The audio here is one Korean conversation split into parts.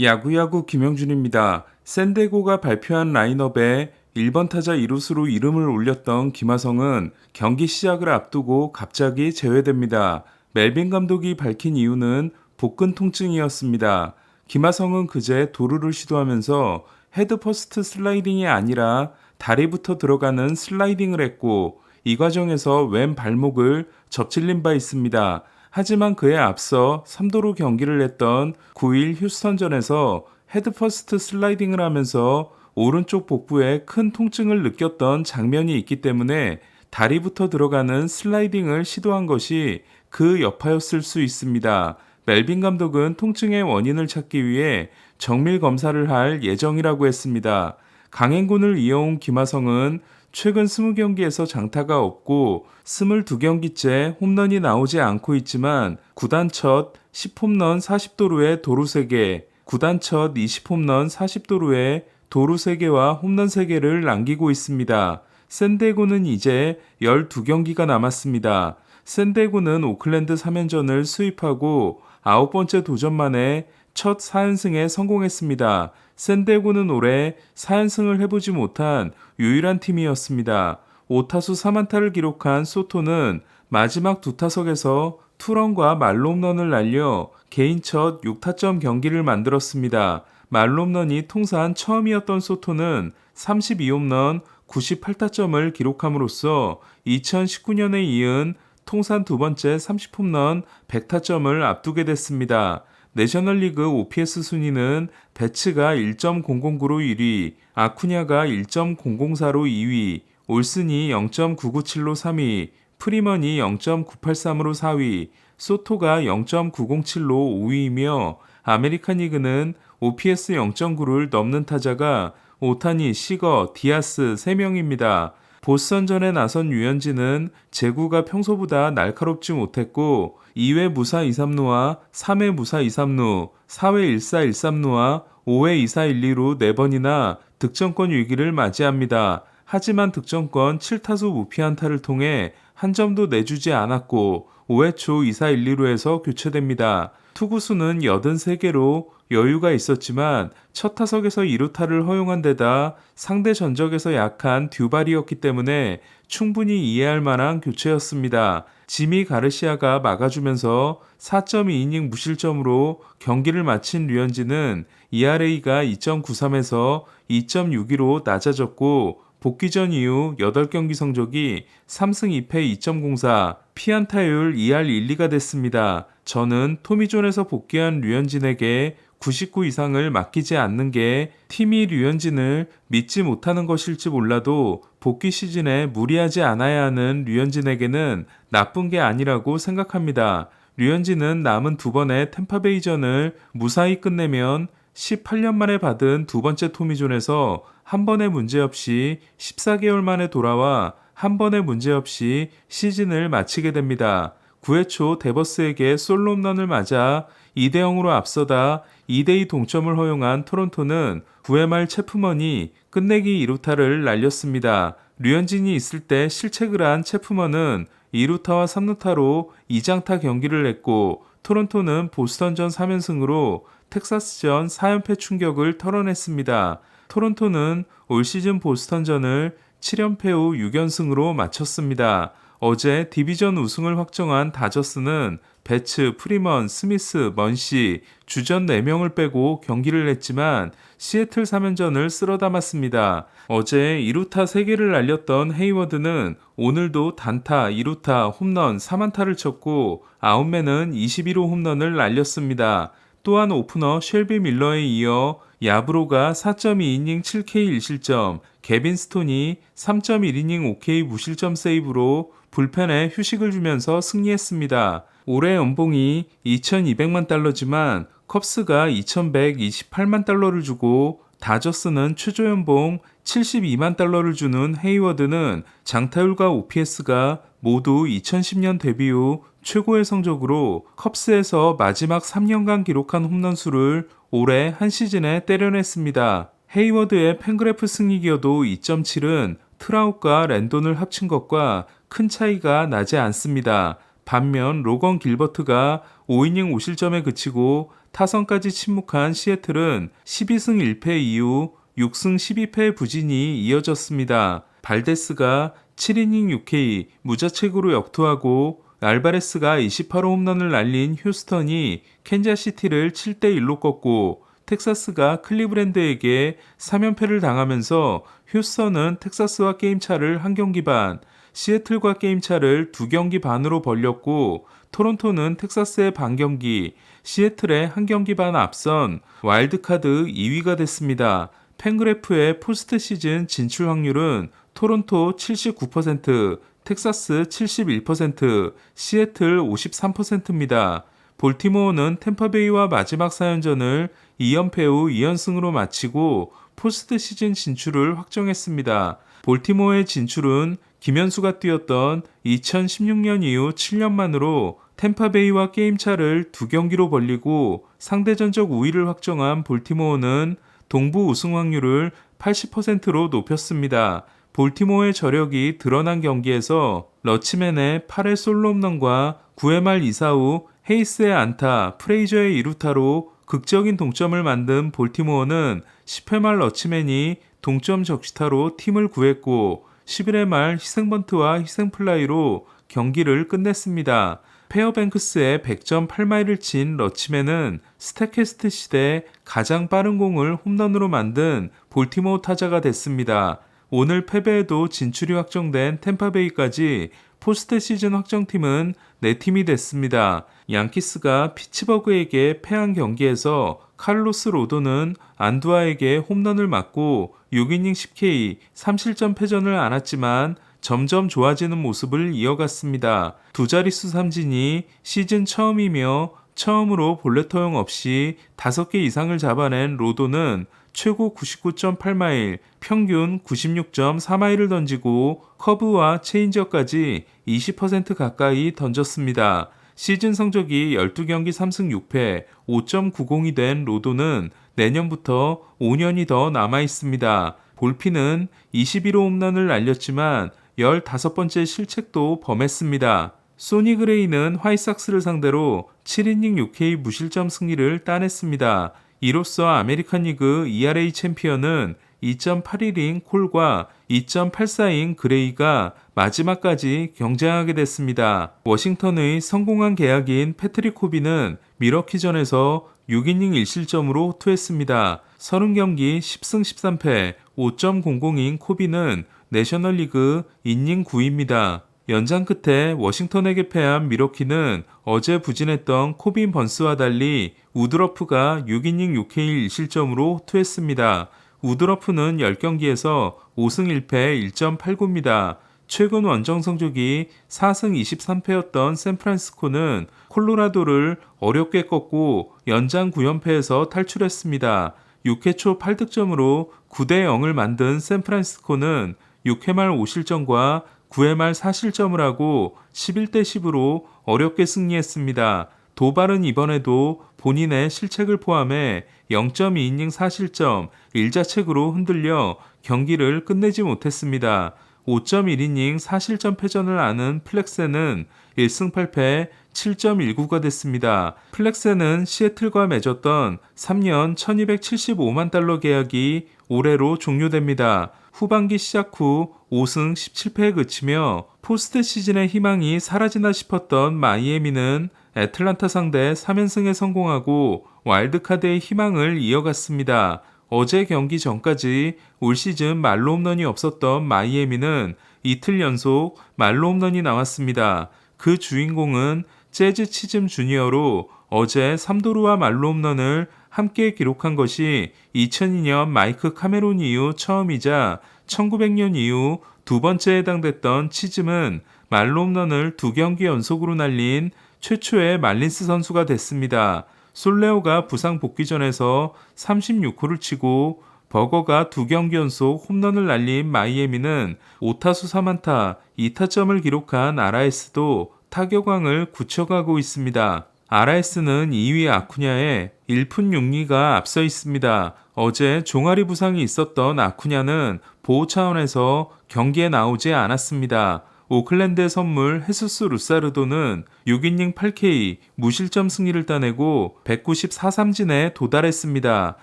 야구야구 김영준입니다. 샌디에고가 발표한 라인업에 1번 타자 이루수로 이름을 올렸던 김하성은 경기 시작을 앞두고 갑자기 제외됩니다. 멜빈 감독이 밝힌 이유는 복근 통증이었습니다. 김하성은 그제 도루를 시도하면서 헤드 퍼스트 슬라이딩이 아니라 다리부터 들어가는 슬라이딩을 했고 이 과정에서 왼 발목을 접질린 바 있습니다. 하지만 그에 앞서 3도로 경기를 했던 9일 휴스턴전에서 헤드퍼스트 슬라이딩을 하면서 오른쪽 복부에 큰 통증을 느꼈던 장면이 있기 때문에 다리부터 들어가는 슬라이딩을 시도한 것이 그 여파였을 수 있습니다. 멜빈 감독은 통증의 원인을 찾기 위해 정밀 검사를 할 예정이라고 했습니다. 강행군을 이어온 김하성은 최근 20경기에서 장타가 없고 22경기째 홈런이 나오지 않고 있지만 구단 첫 10홈런 40도루의 도루 3개, 구단 첫 20홈런 40도루의 도루 3개와 홈런 3개를 남기고 있습니다. 샌디에고는 이제 12경기가 남았습니다. 샌디에고는 오클랜드 3연전을 수입하고 9번째 도전 만에 첫 4연승에 성공했습니다. 샌디에고는 올해 4연승을 해보지 못한 유일한 팀이었습니다. 5타수 3안타를 기록한 소토는 마지막 두 타석에서 투런과 말홈런을 날려 개인 첫 6타점 경기를 만들었습니다. 말홈런이 통산 처음이었던 소토는 32홈런 98타점을 기록함으로써 2019년에 이은 통산 두 번째 30홈런 100타점을 앞두게 됐습니다. 내셔널리그 OPS 순위는 배츠가 1.009로 1위, 아쿠냐가 1.004로 2위, 올슨이 0.997로 3위, 프리먼이 0.983으로 4위, 소토가 0.907로 5위이며 아메리칸 리그는 OPS 0.9를 넘는 타자가 오타니, 시거, 디아스 3명입니다. 보스턴전에 나선 류현진은 제구가 평소보다 날카롭지 못했고 2회 무사 2-3루와 3회 무사 2-3루, 4회 1사 1-3루와 5회 2사 1-2루 4번이나 득점권 위기를 맞이합니다. 하지만 득점권 7타수 무피안타를 통해 한 점도 내주지 않았고 5회 초 2사 1-2루에서 교체됩니다. 투구수는 83개로 여유가 있었지만 첫 타석에서 2루타를 허용한 데다 상대 전적에서 약한 듀발이었기 때문에 충분히 이해할 만한 교체였습니다. 지미 가르시아가 막아주면서 4.2이닝 무실점으로 경기를 마친 류현진은 ERA가 2.93에서 2.62로 낮아졌고 복귀전 이후 8경기 성적이 3승 2패 2.04, 피안타율 2할 1리가 됐습니다. 저는 토미존에서 복귀한 류현진에게 99 이상을 맡기지 않는 게 팀이 류현진을 믿지 못하는 것일지 몰라도 복귀 시즌에 무리하지 않아야 하는 류현진에게는 나쁜 게 아니라고 생각합니다. 류현진은 남은 두 번의 템파베이전을 무사히 끝내면 18년 만에 받은 두 번째 토미존에서 한 번의 문제 없이 14개월 만에 돌아와 한 번의 문제 없이 시즌을 마치게 됩니다. 9회 초 데버스에게 솔로 홈런을 맞아 2대0으로 앞서다 2대2 동점을 허용한 토론토는 9회 말 체프먼이 끝내기 2루타를 날렸습니다. 류현진이 있을 때 실책을 한 체프먼은 2루타와 3루타로 2장타 경기를 했고 토론토는 보스턴전 3연승으로 텍사스전 4연패 충격을 털어냈습니다. 토론토는 올 시즌 보스턴전을 7연패 후 6연승으로 마쳤습니다. 어제 디비전 우승을 확정한 다저스는 배츠, 프리먼, 스미스, 먼시, 주전 4명을 빼고 경기를 했지만 시애틀 3연전을 쓸어 담았습니다. 어제 2루타 3개를 날렸던 헤이워드는 오늘도 단타, 2루타, 홈런 3안타를 쳤고 아웃맨은 21호 홈런을 날렸습니다. 또한 오프너 쉘비 밀러에 이어 야브로가 4.2이닝 7K 1실점, 개빈 스톤이 3.1이닝 5K 무실점 세이브로 불펜에 휴식을 주면서 승리했습니다. 올해 연봉이 2,200만 달러지만 컵스가 2,128만 달러를 주고 다저스는 최저 연봉 72만 달러를 주는 헤이워드는 장타율과 OPS가 모두 2010년 데뷔 후 최고의 성적으로 컵스에서 마지막 3년간 기록한 홈런 수를 올해 한 시즌에 때려냈습니다. 헤이워드의 팬그래프 승리기여도 2.7은 트라웃과 랜돈을 합친 것과 큰 차이가 나지 않습니다. 반면 로건 길버트가 5이닝 5실점에 그치고 타선까지 침묵한 시애틀은 12승 1패 이후 6승 12패 부진이 이어졌습니다. 발데스가 7이닝 6K 무자책으로 역투하고 알바레스가 28호 홈런을 날린 휴스턴이 캔자시티를 7대1로 꺾고 텍사스가 클리브랜드에게 3연패를 당하면서 휴스턴은 텍사스와 게임차를 한 경기 반, 시애틀과 게임차를 2경기 반으로 벌렸고 토론토는 텍사스의 반경기, 시애틀의 한 경기 반 앞선 와일드카드 2위가 됐습니다. 팬그래프의 포스트 시즌 진출 확률은 토론토 79%, 텍사스 71%, 시애틀 53%입니다. 볼티모어는 템파베이와 마지막 4연전을 2연패 후 2연승으로 마치고 포스트 시즌 진출을 확정했습니다. 볼티모어의 진출은 김현수가 뛰었던 2016년 이후 7년 만으로 템파베이와 게임차를 2경기로 벌리고 상대전적 우위를 확정한 볼티모어는 동부 우승 확률을 80%로 높였습니다. 볼티모어의 저력이 드러난 경기에서 러치맨의 8회 솔로 홈런과 9회 말 2사 후 헤이스의 안타, 프레이저의 2루타로 극적인 동점을 만든 볼티모어는 10회 말 러치맨이 동점 적시타로 팀을 구했고 11회 말 희생번트와 희생플라이로 경기를 끝냈습니다. 페어뱅크스의 100점 8마일을 친 러치맨은 스태캐스트 시대 가장 빠른 공을 홈런으로 만든 볼티모어 타자가 됐습니다. 오늘 패배에도 진출이 확정된 템파베이까지 포스트 시즌 확정팀은 4팀이 됐습니다. 양키스가 피츠버그에게 패한 경기에서 카를로스 로도는 안두아에게 홈런을 맞고 6이닝 10K 3실점 패전을 안았지만 점점 좋아지는 모습을 이어갔습니다. 두 자릿수 삼진이 시즌 처음이며 처음으로 볼넷 허용 없이 5개 이상을 잡아낸 로도는 최고 99.8마일, 평균 96.4마일을 던지고 커브와 체인지업까지 20% 가까이 던졌습니다. 시즌 성적이 12경기 3승 6패 5.90이 된 로도는 내년부터 5년이 더 남아있습니다. 볼피는 21호 홈런을 날렸지만 15번째 실책도 범했습니다. 소니 그레이는 화이삭스를 상대로 7이닝 6K 무실점 승리를 따냈습니다. 이로써 아메리칸 리그 ERA 챔피언은 2.81인 콜과 2.84인 그레이가 마지막까지 경쟁하게 됐습니다. 워싱턴의 성공한 계약인 패트릭 코비는 미러키전에서 6이닝 1실점으로 호투했습니다. 30경기 10승 13패 5.00인 코비는 내셔널리그 인닝 9위입니다. 연장 끝에 워싱턴에게 패한 미러키는 어제 부진했던 코빈 번스와 달리 우드러프가 6이닝 6K 1실점으로 호투했습니다. 우드러프는 10경기에서 5승 1패 1.89입니다. 최근 원정 성적이 4승 23패였던 샌프란시스코는 콜로라도를 어렵게 꺾고 연장 9연패에서 탈출했습니다. 6회 초 8득점으로 9대 0을 만든 샌프란시스코는 6회 말 5실점과 9회 말 4실점을 하고 11대 10으로 어렵게 승리했습니다. 도발은 이번에도 본인의 실책을 포함해 0.2이닝 4실점 1자책으로 흔들려 경기를 끝내지 못했습니다. 5.1이닝 4실점 패전을 안은 플렉세는 1승 8패 7.19가 됐습니다. 플렉세는 시애틀과 맺었던 3년 1275만 달러 계약이 올해로 종료됩니다. 후반기 시작 후 5승 17패에 그치며 포스트 시즌의 희망이 사라지나 싶었던 마이애미는 애틀란타 상대 3연승에 성공하고 와일드카드의 희망을 이어갔습니다. 어제 경기 전까지 올 시즌 말로 홈런이 없었던 마이애미는 이틀 연속 말로 홈런이 나왔습니다. 그 주인공은 재즈 치즘 주니어로 어제 3도루와 말로 홈런을 함께 기록한 것이 2002년 마이크 카메론 이후 처음이자 1900년 이후 두 번째에 해당됐던 치즘은 말로 홈런을 2경기 연속으로 날린 최초의 말린스 선수가 됐습니다. 솔레오가 부상 복귀전에서 36호를 치고 버거가 2경기 연속 홈런을 날린 마이애미는 5타수 3안타 2타점을 기록한 RS도 타격왕을 굳혀가고 있습니다. RS는 2위 아쿠냐에 1푼 6리가 앞서 있습니다. 어제 종아리 부상이 있었던 아쿠냐는 보호 차원에서 경기에 나오지 않았습니다. 오클랜드의 선물 헤수스 루사르도는 6이닝 8K 무실점 승리를 따내고 194삼진에 도달했습니다.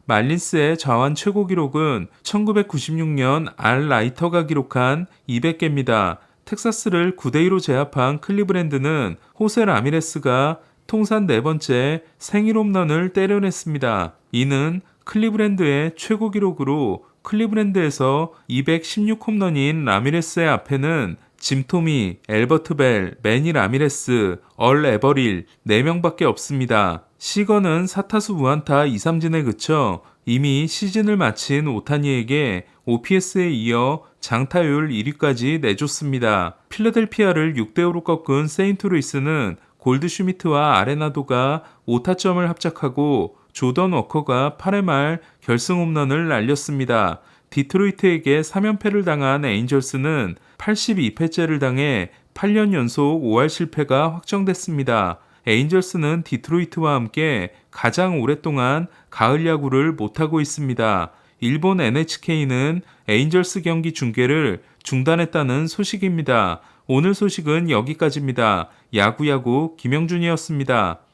말린스의 자완 최고 기록은 1996년 알 라이터가 기록한 200개입니다. 텍사스를 9대2로 제압한 클리브랜드는 호세 라미레스가 통산 4번째 생일 홈런을 때려냈습니다. 이는 클리브랜드의 최고 기록으로 클리브랜드에서 216홈런인 라미레스의 앞에는 짐 토미, 엘버트 벨, 매니 라미레스, 얼 에버릴 4명밖에 없습니다. 시건은 4타수 무안타 2삼진에 그쳐 이미 시즌을 마친 오타니에게 OPS에 이어 장타율 1위까지 내줬습니다. 필라델피아를 6대5로 꺾은 세인트루이스는 골드슈미트와 아레나도가 5타점을 합작하고 조던 워커가 8회 말 결승 홈런을 날렸습니다. 디트로이트에게 3연패를 당한 에인절스는 82패째를 당해 8년 연속 5할 실패가 확정됐습니다. 에인절스는 디트로이트와 함께 가장 오랫동안 가을 야구를 못하고 있습니다. 일본 NHK는 에인절스 경기 중계를 중단했다는 소식입니다. 오늘 소식은 여기까지입니다. 야구야구 김영준이었습니다.